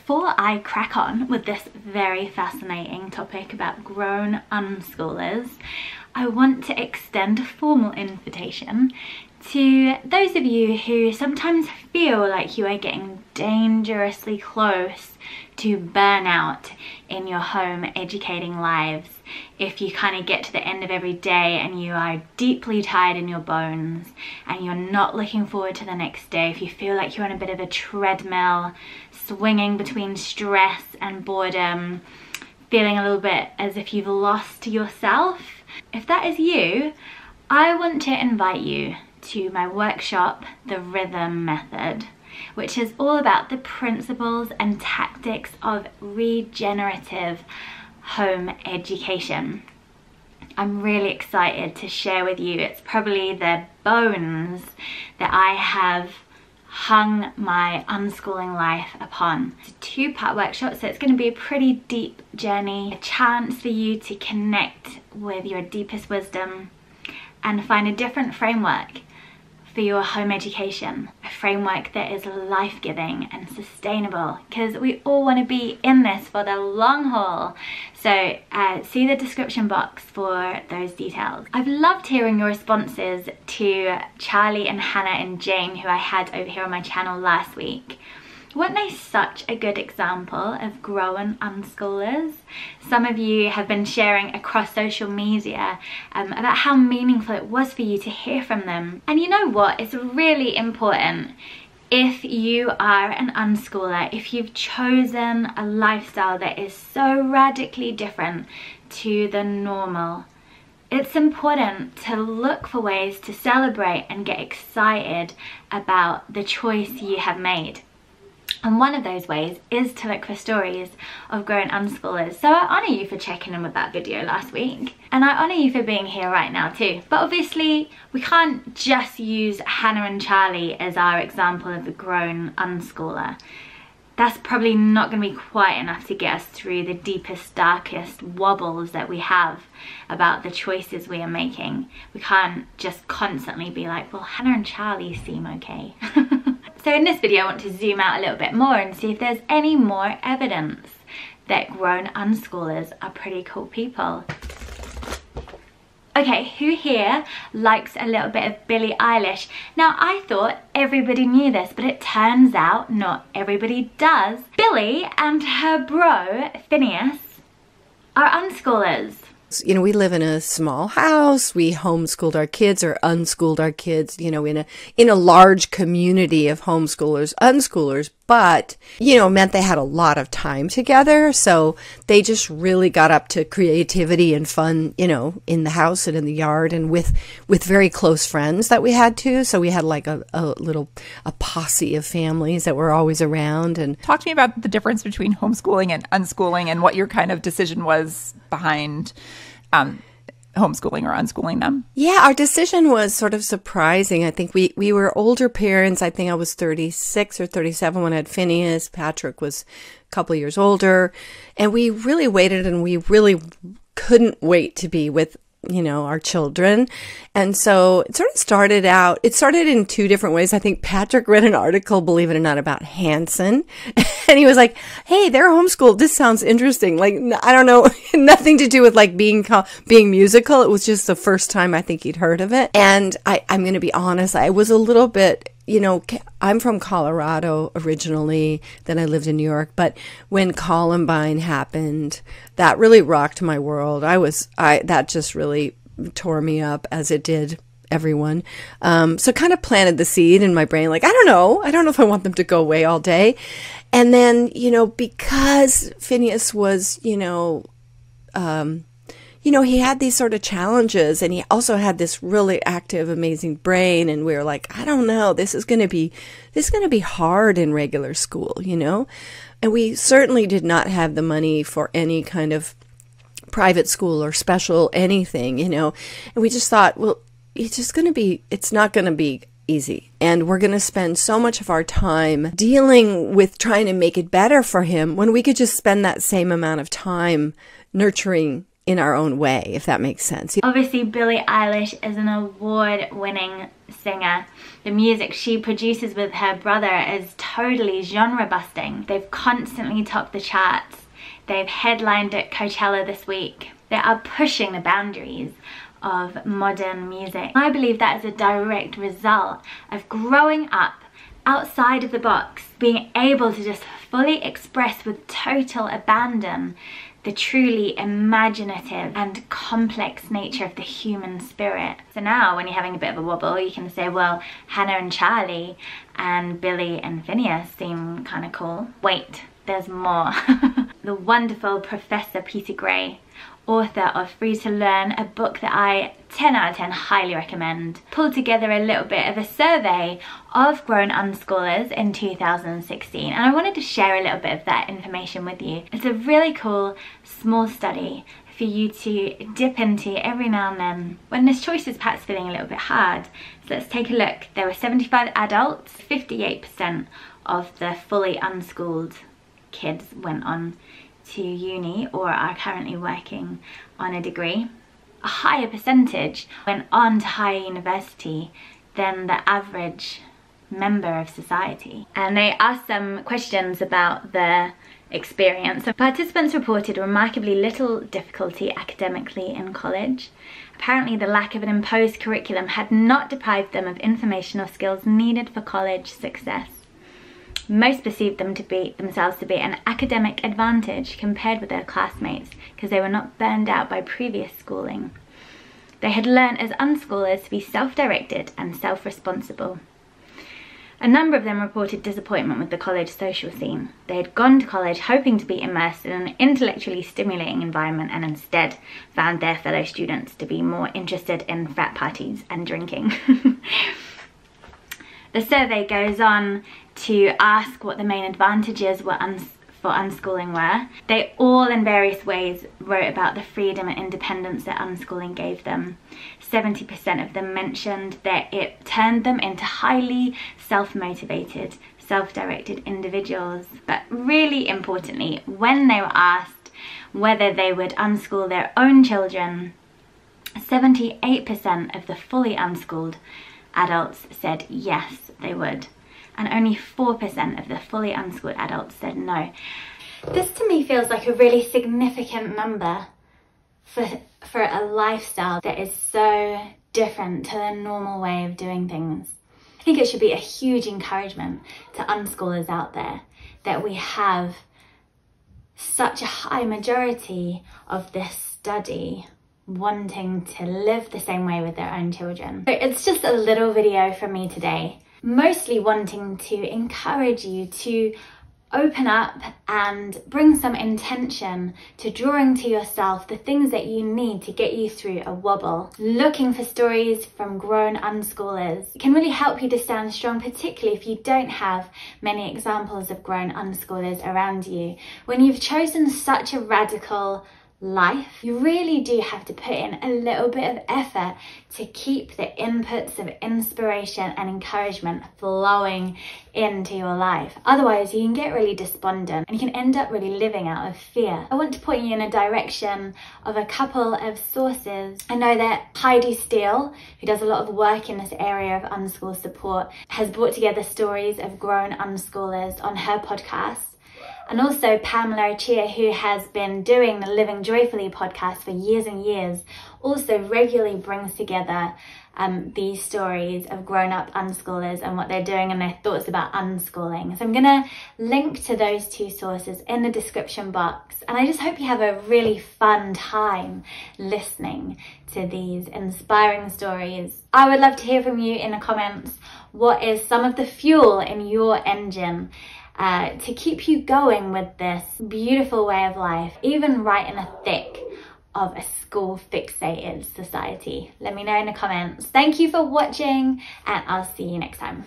before I crack on with this very fascinating topic about grown unschoolers, I want to extend a formal invitation to those of you who sometimes feel like you are getting dangerously close to burnout in your home educating lives. If you kind of get to the end of every day and you are deeply tired in your bones and you're not looking forward to the next day, if you feel like you're on a bit of a treadmill, swinging between stress and boredom, feeling a little bit as if you've lost yourself, if that is you, I want to invite you to my workshop, The Rhythm Method, which is all about the principles and tactics of regenerative home education. I'm really excited to share with you. It's probably the bones that I have hung my unschooling life upon. It's a two-part workshop, so it's going to be a pretty deep journey, a chance for you to connect with your deepest wisdom and find a different framework for your home education, a framework that is life-giving and sustainable, because we all want to be in this for the long haul. So see the description box for those details. I've loved hearing your responses to Charlie and Hannah and Jane, who I had over here on my channel last week. Weren't they such a good example of grown unschoolers? Some of you have been sharing across social media about how meaningful it was for you to hear from them. And you know what? It's really important, if you are an unschooler, if you've chosen a lifestyle that is so radically different to the normal, it's important to look for ways to celebrate and get excited about the choice you have made. And one of those ways is to look for stories of grown unschoolers. So I honour you for checking in with that video last week. And I honour you for being here right now too. But obviously we can't just use Hannah and Charlie as our example of a grown unschooler. That's probably not going to be quite enough to get us through the deepest, darkest wobbles that we have about the choices we are making. We can't just constantly be like, well, Hannah and Charlie seem okay. So in this video I want to zoom out a little bit more and see if there's any more evidence that grown unschoolers are pretty cool people. Okay, who here likes a little bit of Billie Eilish? Now I thought everybody knew this, but it turns out not everybody does. Billie and her bro, Phineas, are unschoolers. You know, we live in a small house. We homeschooled our kids or unschooled our kids, you know, in a large community of homeschoolers, unschoolers, but, you know, meant they had a lot of time together. So they just really got up to creativity and fun, you know, in the house and in the yard and with very close friends that we had too. So we had like a posse of families that were always around. And talk to me about the difference between homeschooling and unschooling and what your kind of decision was behind homeschooling or unschooling them. Yeah, our decision was sort of surprising. I think we were older parents. I think I was 36 or 37 when I had Phineas. Patrick was a couple of years older. And we really waited, and we really couldn't wait to be with, you know, our children. And so it sort of started in two different ways. I think Patrick read an article, believe it or not, about Hanson. And he was like, hey, they're homeschooled. This sounds interesting. Like, I don't know, nothing to do with like being musical. It was just the first time I think he'd heard of it. And I'm going to be honest, I was a little bit, you know, I'm from Colorado originally, then I lived in New York. But when Columbine happened, that really rocked my world. That just really tore me up, as it did everyone. So kind of planted the seed in my brain, like, I don't know if I want them to go away all day. And then, you know, because Phineas was, you know, he had these sort of challenges, and he also had this really active, amazing brain. And we were like, I don't know, this is going to be hard in regular school, you know? And we certainly did not have the money for any kind of private school or special anything, you know? And we just thought, well, it's not going to be easy. And we're going to spend so much of our time dealing with trying to make it better for him when we could just spend that same amount of time nurturing in our own way, if that makes sense. Obviously, Billie Eilish is an award-winning singer. The music she produces with her brother is totally genre-busting. They've constantly topped the charts. They've headlined at Coachella this week. They are pushing the boundaries of modern music. I believe that is a direct result of growing up outside of the box, being able to just fully express with total abandon the truly imaginative and complex nature of the human spirit. So now when you're having a bit of a wobble, you can say, well, Hannah and Charlie and Billy and Phineas seem kind of cool. Wait, there's more. The wonderful Professor Peter Gray, author of Free to Learn, a book that I 10 out of 10 highly recommend, pulled together a little bit of a survey of grown unschoolers in 2016, and I wanted to share a little bit of that information with you. It's a really cool small study for you to dip into every now and then when this choice is perhaps feeling a little bit hard. So let's take a look. There were 75 adults, 58% of the fully unschooled kids went on to uni or are currently working on a degree. A higher percentage went on to higher university than the average member of society. And they asked some questions about their experience. So participants reported remarkably little difficulty academically in college. Apparently the lack of an imposed curriculum had not deprived them of information or skills needed for college success. Most perceived themselves to be an academic advantage compared with their classmates because they were not burned out by previous schooling. They had learned as unschoolers to be self-directed and self-responsible. A number of them reported disappointment with the college social scene. They had gone to college hoping to be immersed in an intellectually stimulating environment and instead found their fellow students to be more interested in frat parties and drinking. The survey goes on to ask what the main advantages for unschooling were. They all in various ways wrote about the freedom and independence that unschooling gave them. 70% of them mentioned that it turned them into highly self-motivated, self-directed individuals. But really importantly, when they were asked whether they would unschool their own children, 78% of the fully unschooled adults said yes, they would. And only 4% of the fully unschooled adults said no. This to me feels like a really significant number for a lifestyle that is so different to the normal way of doing things. I think it should be a huge encouragement to unschoolers out there that we have such a high majority of this study wanting to live the same way with their own children. So it's just a little video from me today, mostly wanting to encourage you to open up and bring some intention to drawing to yourself the things that you need to get you through a wobble. Looking for stories from grown unschoolers can really help you to stand strong, particularly if you don't have many examples of grown unschoolers around you. When you've chosen such a radical life, you really do have to put in a little bit of effort to keep the inputs of inspiration and encouragement flowing into your life. Otherwise, you can get really despondent and you can end up really living out of fear. I want to point you in a direction of a couple of sources. I know that Heidi Steele, who does a lot of work in this area of unschool support, has brought together stories of grown unschoolers on her podcast. And also Pamela Chia, who has been doing the Living Joyfully podcast for years and years, also regularly brings together these stories of grown-up unschoolers and what they're doing and their thoughts about unschooling. So I'm going to link to those two sources in the description box. And I just hope you have a really fun time listening to these inspiring stories. I would love to hear from you in the comments. What is some of the fuel in your engine to keep you going with this beautiful way of life, even right in the thick of a school fixated society? Let me know in the comments. Thank you for watching, and I'll see you next time.